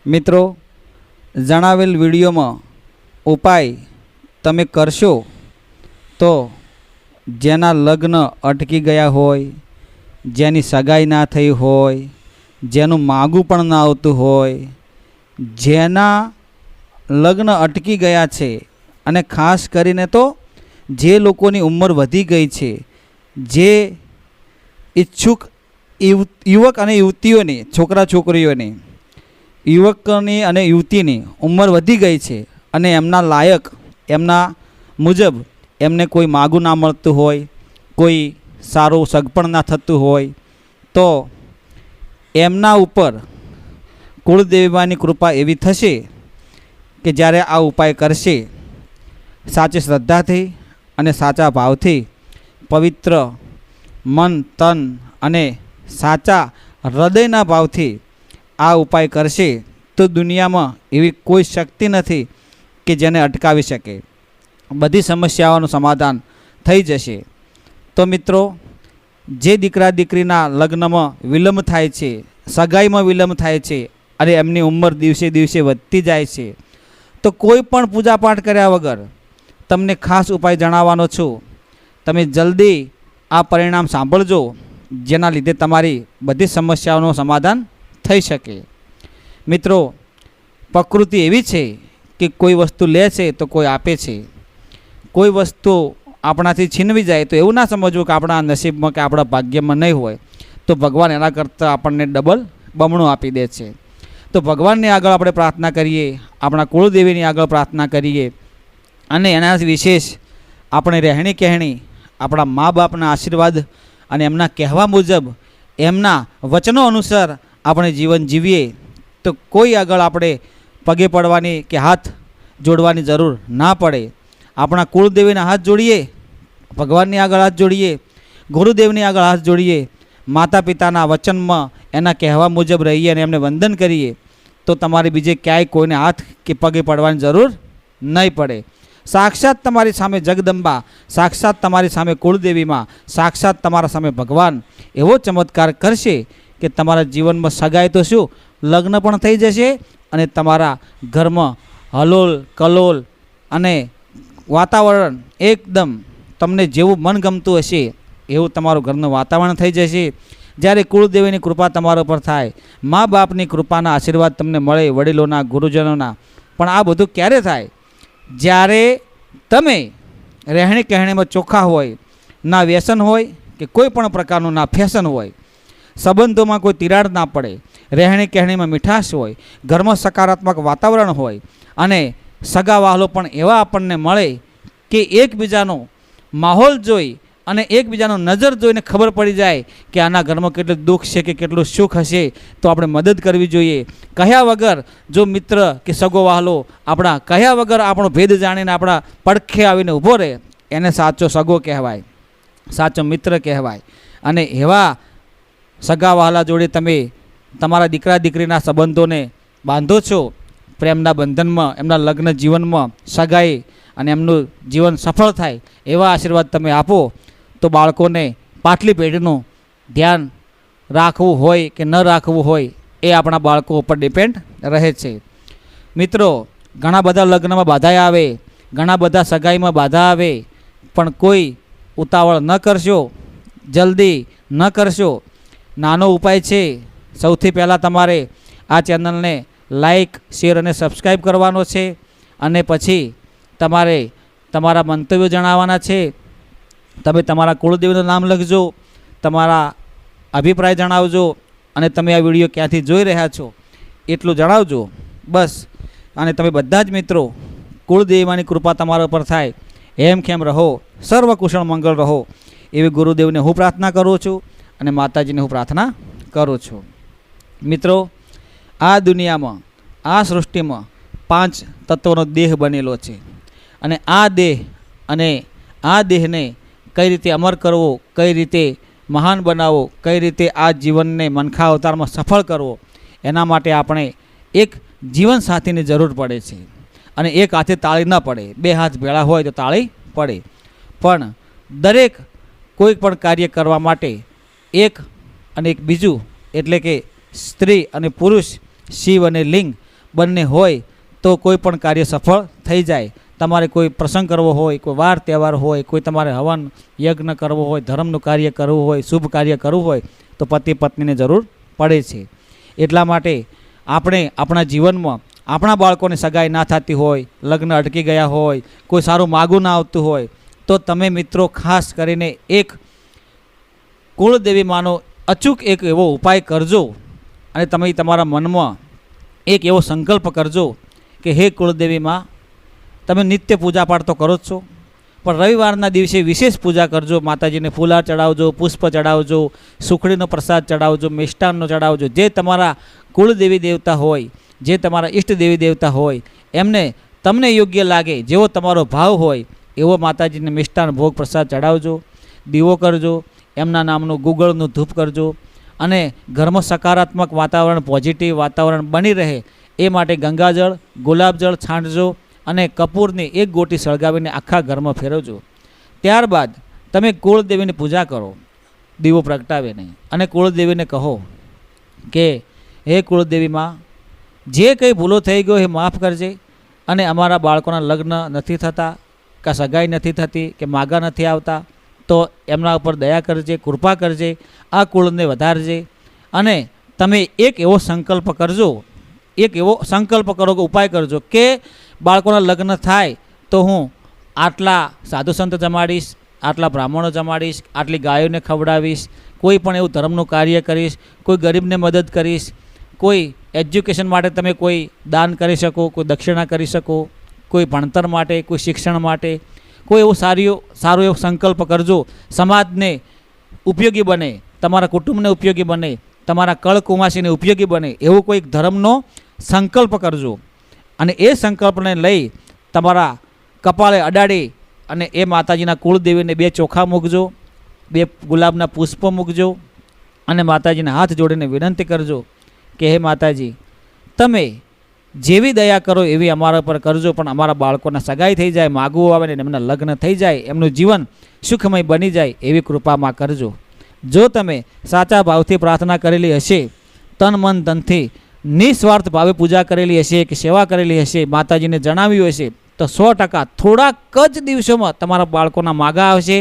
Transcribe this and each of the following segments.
મિત્રો, જણાવેલ વિડીયોમાં ઉપાય તમે કરશો તો જેના લગ્ન અટકી ગયા હોય, જેની સગાઈ ના થઈ હોય, જેનું માગું પણ ના આવતું હોય, જેના લગ્ન અટકી ગયા છે, અને ખાસ કરીને તો જે લોકોની ઉંમર વધી ગઈ છે, જે ઈચ્છુક યુવક અને યુવતીઓની, છોકરા છોકરીઓની, યુવકની અને યુવતીની ઉંમર વધી ગઈ છે અને એમના લાયક, એમના મુજબ એમને કોઈ માગું ના મળતું હોય, કોઈ સારું સગપણ ના થતું હોય, તો એમના ઉપર કુળદેવીમાની કૃપા એવી થશે કે જ્યારે આ ઉપાય કરશે, સાચી શ્રદ્ધાથી અને સાચા ભાવથી, પવિત્ર મન તન અને સાચા હૃદયના ભાવથી આ ઉપાય કરશે તો દુનિયામાં એવી કોઈ શક્તિ નથી કે જેને અટકાવી શકે. બધી સમસ્યાઓનું સમાધાન થઈ જશે. તો મિત્રો, જે દીકરા દીકરીના લગ્નમાં વિલંબ થાય છે, સગાઈમાં વિલંબ થાય છે અને એમની ઉંમર દિવસે દિવસે વધતી જાય છે, તો કોઈ પણ પૂજાપાઠ કર્યા વગર તમને ખાસ ઉપાય જણાવવાનો છું. તમે જલ્દી આ પરિણામ સાંભળજો, જેના લીધે તમારી બધી સમસ્યાઓનું સમાધાન થઈ શકે. મિત્રો, પ્રકૃતિ એવી છે કે કોઈ વસ્તુ લે છે તો કોઈ આપે છે. કોઈ વસ્તુ આપણાથી છીનવી જાય તો એવું ના સમજવું કે આપણા નસીબમાં કે આપણા ભાગ્યમાં નહીં હોય, તો ભગવાન એના કરતાં આપણને ડબલ બમણું આપી દે છે. તો ભગવાનની આગળ આપણે પ્રાર્થના કરીએ, આપણા કુળદેવીની આગળ પ્રાર્થના કરીએ, અને એના વિશેષ આપણે રહેણી કહેણી, આપણા મા બાપના આશીર્વાદ અને એમના કહેવા મુજબ, એમના વચનો અનુસાર આપણે જીવન જીવીએ તો કોઈ આગળ આપણે પગે પડવાની કે હાથ જોડવાની જરૂર ના પડે. આપણા કુળદેવીના હાથ જોડીએ, ભગવાનની આગળ હાથ જોડીએ, ગુરુદેવની આગળ હાથ જોડીએ, માતા પિતાના વચનમાં એના કહેવા મુજબ રહીએ અને એમને વંદન કરીએ તો તમારે બીજે ક્યાંય કોઈને હાથ કે પગે પડવાની જરૂર નહીં પડે. સાક્ષાત તમારી સામે જગદંબા, સાક્ષાત તમારી સામે કુળદેવીમાં, સાક્ષાત તમારા સામે ભગવાન એવો ચમત્કાર કરશે કે તમારા જીવનમાં સગાઈ તો શું, લગ્ન પણ થઈ જશે અને તમારા ઘરમાં હલોલ કલોલ અને વાતાવરણ એકદમ તમને જેવું મન ગમતું હશે એવું તમારું ઘરનું વાતાવરણ થઈ જશે. જ્યારે કુળદેવીની કૃપા તમારા ઉપર થાય, મા બાપની કૃપાના આશીર્વાદ તમને મળે, વડીલોના, ગુરુજનોના, પણ આ બધું ક્યારે થાય? જ્યારે તમે રહેણી કહેણીમાં ચોખ્ખા હોય, ના વ્યસન હોય કે કોઈ પણ પ્રકારનું ના ફેશન હોય, સંબંધોમાં કોઈ તિરાડ ના પડે, રહેણી કહેણીમાં મીઠાશ હોય, ઘરમાં સકારાત્મક વાતાવરણ હોય, અને સગા વહાલો પણ એવા આપણને મળે કે એકબીજાનો માહોલ જોઈ અને એકબીજાનો નજર જોઈને ખબર પડી જાય કે આના ઘરમાં કેટલું દુઃખ છે કે કેટલું સુખ હશે, તો આપણે મદદ કરવી જોઈએ. કહ્યા વગર જો મિત્ર કે સગો વહાલો આપણા કહ્યા વગર આપણો ભેદ જાણીને આપણા પડખે આવીને ઊભો રહે, એને સાચો સગો કહેવાય, સાચો મિત્ર કહેવાય. અને એવા સગા વહાલા જોડે તમે તમારા દીકરા દીકરીના સંબંધોને બાંધો છો, પ્રેમના બંધનમાં, એમના લગ્ન જીવનમાં સગાઈ અને એમનું જીવન સફળ થાય એવા આશીર્વાદ તમે આપો, તો બાળકોને પાછલી પેઢીનું ધ્યાન રાખવું હોય કે ન રાખવું હોય એ આપણા બાળકો ઉપર ડિપેન્ડ રહે છે. મિત્રો, ઘણા બધા લગ્નમાં બાધા આવે, ઘણા બધા સગાઈમાં બાધા આવે, પણ કોઈ ઉતાવળ ન કરશો, જલ્દી ન કરશો. નાનો ઉપાય છે, સૌથી પહેલાં તમારે આ ચેનલને લાઈક, શેર અને સબસ્ક્રાઈબ કરવાનો છે, અને પછી તમારે તમારા મંતવ્યો જણાવવાના છે. તમે તમારા કુળદેવીનું નામ લખજો, તમારા અભિપ્રાય જણાવજો, અને તમે આ વિડીયો ક્યાંથી જોઈ રહ્યા છો એટલું જણાવજો બસ. અને તમે બધા જ મિત્રો કુળદેવીમાંની કૃપા તમારા ઉપર થાય, હેમખેમ રહો, સર્વ કુશળ મંગળ રહો એવી ગુરુદેવને હું પ્રાર્થના કરું છું અને માતાજીને હું પ્રાર્થના કરું છું. મિત્રો, આ દુનિયામાં, આ સૃષ્ટિમાં 5 તત્વોનો દેહ બનેલો છે, અને આ દેહ અને આ દેહને કઈ રીતે અમર કરવો, કઈ રીતે મહાન બનાવવો, કઈ રીતે આ જીવનને મનખા અવતારમાં સફળ કરવો, એના માટે આપણે એક જીવનસાથીની જરૂર પડે છે. અને એક હાથે તાળી ન પડે, 2 હાથ ભેળા હોય તો તાળી પડે. પણ દરેક કોઈ પણ કાર્ય કરવા માટે એક અને એક બીજું, એટલે કે સ્ત્રી અને પુરુષ, શિવ અને લિંગ બંને હોય તો કોઈ પણ કાર્ય સફળ થઈ જાય. તમારે કોઈ પ્રસંગ કરવો હોય, કોઈ વાર તહેવાર હોય, કોઈ તમારે હવન યજ્ઞ કરવો હોય, ધર્મનું કાર્ય કરવું હોય, શુભ કાર્ય કરવું હોય તો પતિ પત્નીની જરૂર પડે છે. એટલા માટે આપણે આપણા જીવનમાં આપણા બાળકોની સગાઈ ના થતી હોય, લગ્ન અટકી ગયા હોય, કોઈ સારું માગું ના આવતું હોય તો તમે મિત્રો ખાસ કરીને એક કુળદેવી માનો અચૂક એક એવો ઉપાય કરજો અને તમે તમારા મનમાં એક એવો સંકલ્પ કરજો કે હે કુળદેવી માં, તમે નિત્ય પૂજાપાઠ તો કરો જ છો, પણ રવિવારના દિવસે વિશેષ પૂજા કરજો. માતાજીને ફૂલહાર ચડાવજો, પુષ્પ ચડાવજો, સુખડીનો પ્રસાદ ચડાવજો, મિષ્ટાનનો ચડાવજો. જે તમારા કુળદેવી દેવતા હોય, જે તમારા ઈષ્ટ દેવી દેવતા હોય એમને તમને યોગ્ય લાગે, જેવો તમારો ભાવ હોય એવો માતાજીને મિષ્ટાન ભોગ પ્રસાદ ચડાવજો. દીવો કરજો, એમના નામનું ગુગળનું ધૂપ કરજો અને ઘરમાં સકારાત્મક વાતાવરણ, પોઝિટિવ વાતાવરણ બની રહે એ માટે ગંગાજળ, ગુલાબજળ છાંટજો અને કપૂરની એક ગોટી સળગાવીને આખા ઘરમાં ફેરવજો. ત્યારબાદ તમે કુળદેવીની પૂજા કરો દીવો પ્રગટાવીને અને કુળદેવીને કહો કે હે કુળદેવી માં, જે કંઈ ભૂલો થઈ ગયો એ માફ કરજે અને અમારા બાળકોના લગ્ન નથી થતા, કે સગાઈ નથી થતી, કે માગા નથી આવતા તો એમના ઉપર દયા કરજે, કૃપા કરજે, આ કુળને વધારજે. અને તમે એક એવો સંકલ્પ કરજો, એક એવો સંકલ્પ કરો કે ઉપાય કરજો કે બાળકોના લગ્ન થાય તો હું આટલા સાધુ સંત જમાડીશ, આટલા બ્રાહ્મણો જમાડીશ, આટલી ગાયોને ખવડાવીશ, કોઈ પણ એવું ધર્મનું કાર્ય કરીશ, કોઈ ગરીબને મદદ કરીશ, કોઈ એજ્યુકેશન માટે તમે કોઈ દાન કરી શકો, કોઈ દક્ષિણા કરી શકો, કોઈ ભણતર માટે, કોઈ શિક્ષણ માટે, કોઈ એવું સારો એવો સંકલ્પ કરજો સમાજને ઉપયોગી બને, તમારા કુટુંબને ઉપયોગી બને, તમારા કળ કુમાસીને ઉપયોગી બને એવો કોઈ ધર્મનો સંકલ્પ કરજો. અને એ સંકલ્પને લઈ તમારા કપાળે અડાડી અને એ માતાજીના કુળદેવીને 2 ચોખા મૂકજો, 2 ગુલાબના પુષ્પ મૂકજો અને માતાજીને હાથ જોડીને વિનંતી કરજો કે હે માતાજી, તમે જેવી દયા કરો એવી અમારા પર કરજો, પણ અમારા બાળકોના સગાઈ થઈ જાય, માગવું આવે ને એમના લગ્ન થઈ જાય, એમનું જીવન સુખમય બની જાય એવી કૃપામાં કરજો. જો તમે સાચા ભાવથી પ્રાર્થના કરેલી હશે, તન મન ધનથી નિસ્વાર્થ ભાવે પૂજા કરેલી હશે કે સેવા કરેલી હશે, માતાજીને જણાવ્યું હશે તો 100% થોડાક જ દિવસોમાં તમારા બાળકોના માગા આવશે,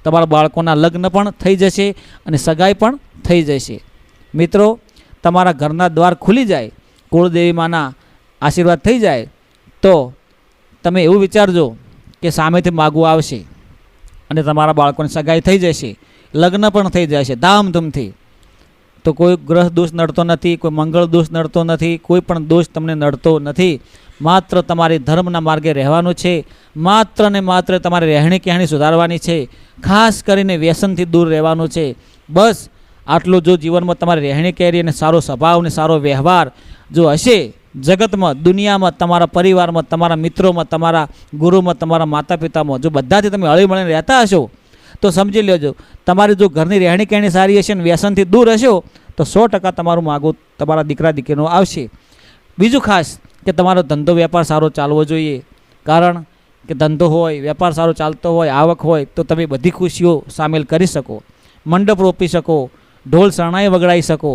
તમારા બાળકોના લગ્ન પણ થઈ જશે અને સગાઈ પણ થઈ જશે. મિત્રો, તમારા ઘરના દ્વાર ખુલી જાય, કુળદેવી માના આશીર્વાદ થઈ જાય તો તમે એવું વિચારજો કે સામેથી માગવું આવશે અને તમારા બાળકોની સગાઈ થઈ જશે, લગ્ન પણ થઈ જશે ધામધૂમથી. તો કોઈ ગ્રહ દોષ નડતો નથી, કોઈ મંગળ દોષ નડતો નથી, કોઈ પણ દોષ તમને નડતો નથી. માત્ર તમારી ધર્મના માર્ગે રહેવાનું છે, માત્ર ને માત્ર તમારે રહેણી કહેણી સુધારવાની છે, ખાસ કરીને વ્યસનથી દૂર રહેવાનું છે. બસ આટલું જો જીવનમાં તમારે રહેણી કહેરી અને સારો સ્વભાવ અને સારો વ્યવહાર જો હશે, જગતમાં, દુનિયામાં, તમારા પરિવારમાં, તમારા મિત્રોમાં, તમારા ગુરુમાં, તમારા માતા પિતામાં જો બધાથી તમે હળી મળીને રહેતા હશો તો સમજી લેજો, તમારી જો ઘરની રહેણી કહેણી સારી હશે ને વ્યસનથી દૂર હશો તો 100% તમારું માગું તમારા દીકરા દીકરીનો આવશે. બીજું ખાસ કે તમારો ધંધો વેપાર સારો ચાલવો જોઈએ, કારણ કે ધંધો હોય, વેપાર સારો ચાલતો હોય, આવક હોય તો તમે બધી ખુશીઓ સામેલ કરી શકો, મંડપ રોપી શકો, ઢોલ શરણાઈ વગડાવી શકો,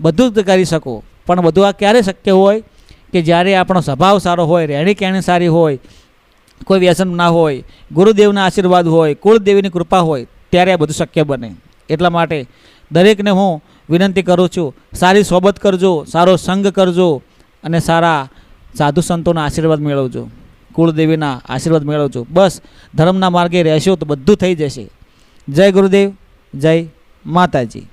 બધું જ કરી શકો. પણ બધું આ ક્યારે શક્ય હોય કે જ્યારે આપણો સ્વભાવ સારો હોય, રહેણી કહેણી સારી હોય, કોઈ વ્યસન ના હોય, ગુરુદેવના આશીર્વાદ હોય, કુળદેવીની કૃપા હોય, ત્યારે આ બધું શક્ય બને. એટલા માટે દરેકને હું વિનંતી કરું છું, સારી સોબત કરજો, સારો સંગ કરજો અને સારા સાધુ સંતોના આશીર્વાદ મેળવજો, કુળદેવીના આશીર્વાદ મેળવજો. બસ ધર્મના માર્ગે રહેશો તો બધું થઈ જશે. જય ગુરુદેવ, જય માતાજી.